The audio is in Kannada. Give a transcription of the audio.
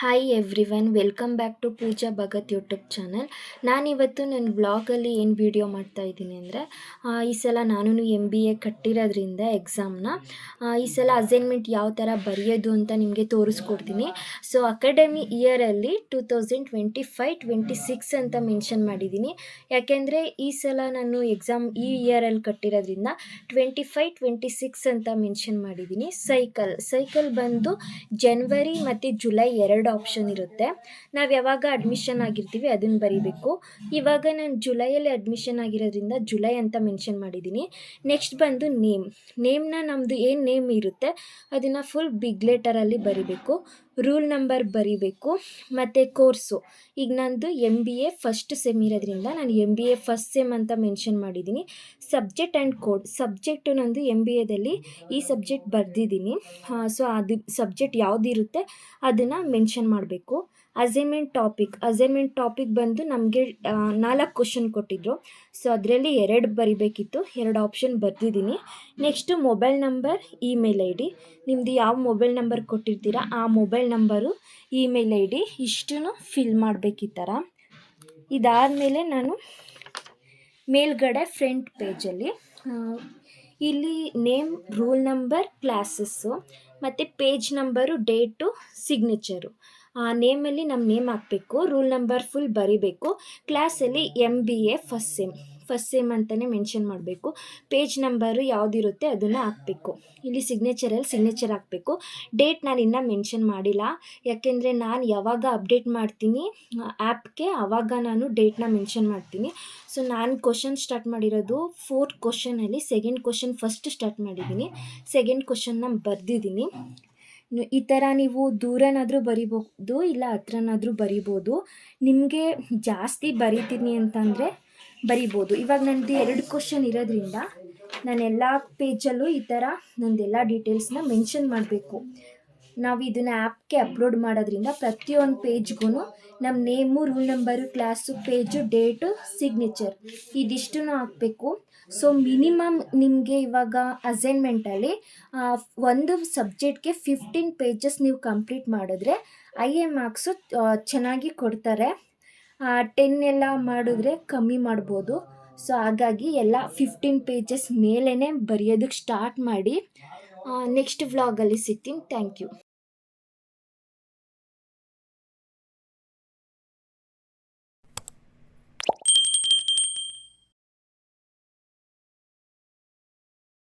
Hi everyone, welcome back to Pooja Bhagat YouTube channel. ನಾನಿವತ್ತು ನನ್ನ ವ್ಲಾಗಲ್ಲಿ ಏನು ವಿಡಿಯೋ ಮಾಡ್ತಾ ಇದ್ದೀನಿ ಅಂದರೆ, ಈ ಸಲ ನಾನು MBA ಕಟ್ಟಿರೋದ್ರಿಂದ ಎಕ್ಸಾಮ್ನ ಈ ಸಲ ಅಸೈನ್ಮೆಂಟ್ ಯಾವ ಥರ ಬರೆಯೋದು ಅಂತ ನಿಮಗೆ ತೋರಿಸ್ಕೊಡ್ತೀನಿ. ಸೊ ಅಕಾಡೆಮಿ ಇಯರಲ್ಲಿ 2025-26 ಅಂತ ಮೆನ್ಷನ್ ಮಾಡಿದ್ದೀನಿ. ಯಾಕೆಂದರೆ ಈ ಸಲ ನಾನು ಎಕ್ಸಾಮ್ ಈ ಇಯರಲ್ಲಿ ಕಟ್ಟಿರೋದ್ರಿಂದ 25-26 ಅಂತ ಮೆನ್ಷನ್ ಮಾಡಿದ್ದೀನಿ. ಸೈಕಲ್ ಬಂದು ಜನವರಿ ಮತ್ತು ಜುಲೈ 2 ಆಪ್ಷನ್ ಇರುತ್ತೆ. ನಾವು ಯಾವಾಗ ಅಡ್ಮಿಷನ್ ಆಗಿರ್ತೀವಿ ಅದನ್ನು ಬರೀಬೇಕು. ಇವಾಗ ನಾನು ಜುಲೈಯಲ್ಲಿ ಅಡ್ಮಿಷನ್ ಆಗಿರೋದ್ರಿಂದ ಜುಲೈ ಅಂತ ಮೆನ್ಷನ್ ಮಾಡಿದ್ದೀನಿ. ನೆಕ್ಸ್ಟ್ ಬಂದು ನೇಮ್ನ ನಮ್ಮದು ಏನು ನೇಮ್ ಇರುತ್ತೆ ಅದನ್ನು ಫುಲ್ ಬಿಗ್ ಲೆಟರಲ್ಲಿ ಬರೀಬೇಕು. ರೂಲ್ ನಂಬರ್ ಬರೀಬೇಕು. ಮತ್ತು ಕೋರ್ಸು, ಈಗ ನಂದು MBA ಫಸ್ಟ್ ಸೆಮ್ ಇರೋದ್ರಿಂದ ನಾನು MBA ಫಸ್ಟ್ ಸೆಮ್ ಅಂತ ಮೆನ್ಷನ್ ಮಾಡಿದ್ದೀನಿ. ಸಬ್ಜೆಕ್ಟ್ ಆ್ಯಂಡ್ ಕೋಡ್, ಸಬ್ಜೆಕ್ಟು ನಂದು MBAದಲ್ಲಿ ಈ ಸಬ್ಜೆಕ್ಟ್ ಬರೆದಿದ್ದೀನಿ. ಸೊ ಅದು ಸಬ್ಜೆಕ್ಟ್ ಯಾವುದಿರುತ್ತೆ ಅದನ್ನು ಮೆನ್ಷನ್ ಮಾಡಬೇಕು. ಅಸೈನ್ಮೆಂಟ್ ಟಾಪಿಕ್ ಬಂದು ನಮಗೆ 4 ಕ್ವಶನ್ ಕೊಟ್ಟಿದ್ದರು. ಸೊ ಅದರಲ್ಲಿ 2 ಬರಿಬೇಕಿತ್ತು, 2 ಆಪ್ಷನ್ ಬರೆದಿದ್ದೀನಿ. Next mobile number, email ID, ನಿಮ್ಮದು ಯಾವ ಮೊಬೈಲ್ ನಂಬರ್ ಕೊಟ್ಟಿರ್ತೀರಾ ಆ ಮೊಬೈಲ್ ನಂಬರು, ಇಮೇಲ್ ID ಇಷ್ಟನ್ನು ಫಿಲ್ ಮಾಡಬೇಕು ಈ ಥರ. ಇದಾದಮೇಲೆ ನಾನು ಮೇಲ್ಗಡೆ ಫ್ರಂಟ್ ಪೇಜಲ್ಲಿ ಇಲ್ಲಿ ನೇಮ್, ರೂಲ್ ನಂಬರ್, ಕ್ಲಾಸಸ್ಸು ಮತ್ತು ಪೇಜ್ ನಂಬರು, ಡೇಟು, ಸಿಗ್ನೇಚರು. ನೇಮಲ್ಲಿ ನಮ್ಮ ನೇಮ್ ಹಾಕಬೇಕು, ರೂಲ್ ನಂಬರ್ ಫುಲ್ ಬರಿಬೇಕು. ಕ್ಲಾಸಲ್ಲಿ MBA ಫಸ್ಟ್ ಸೆಮ್ ಅಂತಲೇ ಮೆನ್ಷನ್ ಮಾಡಬೇಕು. ಪೇಜ್ ನಂಬರು ಯಾವುದಿರುತ್ತೆ ಅದನ್ನು ಹಾಕಬೇಕು. ಇಲ್ಲಿ ಸಿಗ್ನೇಚರ್ ಹಾಕಬೇಕು. ಡೇಟ್ ನಾನು ಇನ್ನೂ ಮೆನ್ಷನ್ ಮಾಡಿಲ್ಲ, ಯಾಕೆಂದರೆ ನಾನು ಯಾವಾಗ ಅಪ್ಡೇಟ್ ಮಾಡ್ತೀನಿ ಆ್ಯಪ್ಗೆ ಆವಾಗ ನಾನು ಡೇಟ್ನ ಮೆನ್ಷನ್ ಮಾಡ್ತೀನಿ. ಸೊ ನಾನು ಕ್ವಶನ್ ಸ್ಟಾರ್ಟ್ ಮಾಡಿರೋದು 4 ಕ್ವಶನಲ್ಲಿ 2nd ಕ್ವಶನ್ ಫಸ್ಟ್ ಸ್ಟಾರ್ಟ್ ಮಾಡಿದ್ದೀನಿ. 2nd ಕ್ವಶನ್ನ ಬರೆದಿದ್ದೀನಿ. ಈ ಥರ ನೀವು ದೂರನಾದರೂ ಬರಿಬೋದು, ಇಲ್ಲ ಹತ್ರನಾದರೂ ಬರಿಬೋದು. ನಿಮಗೆ ಜಾಸ್ತಿ ಬರಿತೀನಿ ಅಂತಂದರೆ ಬರಿಬೋದು. ಇವಾಗ ನಂದು 2 ಕ್ವಶನ್ ಇರೋದ್ರಿಂದ ನಾನು ಎಲ್ಲ ಪೇಜಲ್ಲೂ ಈ ಥರ ನಂದೆಲ್ಲ ಡೀಟೇಲ್ಸ್ನ ಮೆನ್ಷನ್ ಮಾಡಬೇಕು. ನಾವು ಇದನ್ನು ಆ್ಯಪ್ಗೆ ಅಪ್ಲೋಡ್ ಮಾಡೋದ್ರಿಂದ ಪ್ರತಿಯೊಂದು ಪೇಜ್ಗೂ ನಮ್ಮ name, rule number, class, page, date, signature ಇದಿಷ್ಟನ್ನು ಹಾಕಬೇಕು. ಸೊ ಮಿನಿಮಮ್ ನಿಮಗೆ ಇವಾಗ ಅಸೈನ್ಮೆಂಟಲ್ಲಿ ಒಂದು ಸಬ್ಜೆಕ್ಟ್ಗೆ 15 ಪೇಜಸ್ ನೀವು ಕಂಪ್ಲೀಟ್ ಮಾಡಿದ್ರೆ IA ಮಾರ್ಕ್ಸು ಚೆನ್ನಾಗಿ ಕೊಡ್ತಾರೆ. 10 ಎಲ್ಲ ಮಾಡಿದ್ರೆ ಕಮ್ಮಿ ಮಾಡ್ಬೋದು. ಸೊ ಹಾಗಾಗಿ ಎಲ್ಲ 15 ಪೇಜಸ್ ಮೇಲೇ ಬರೆಯೋದಕ್ಕೆ ಸ್ಟಾರ್ಟ್ ಮಾಡಿ. ನೆಕ್ಸ್ಟ್ ವ್ಲಾಗಲ್ಲಿ ಸಿಗ್ತೀನಿ. Thank you.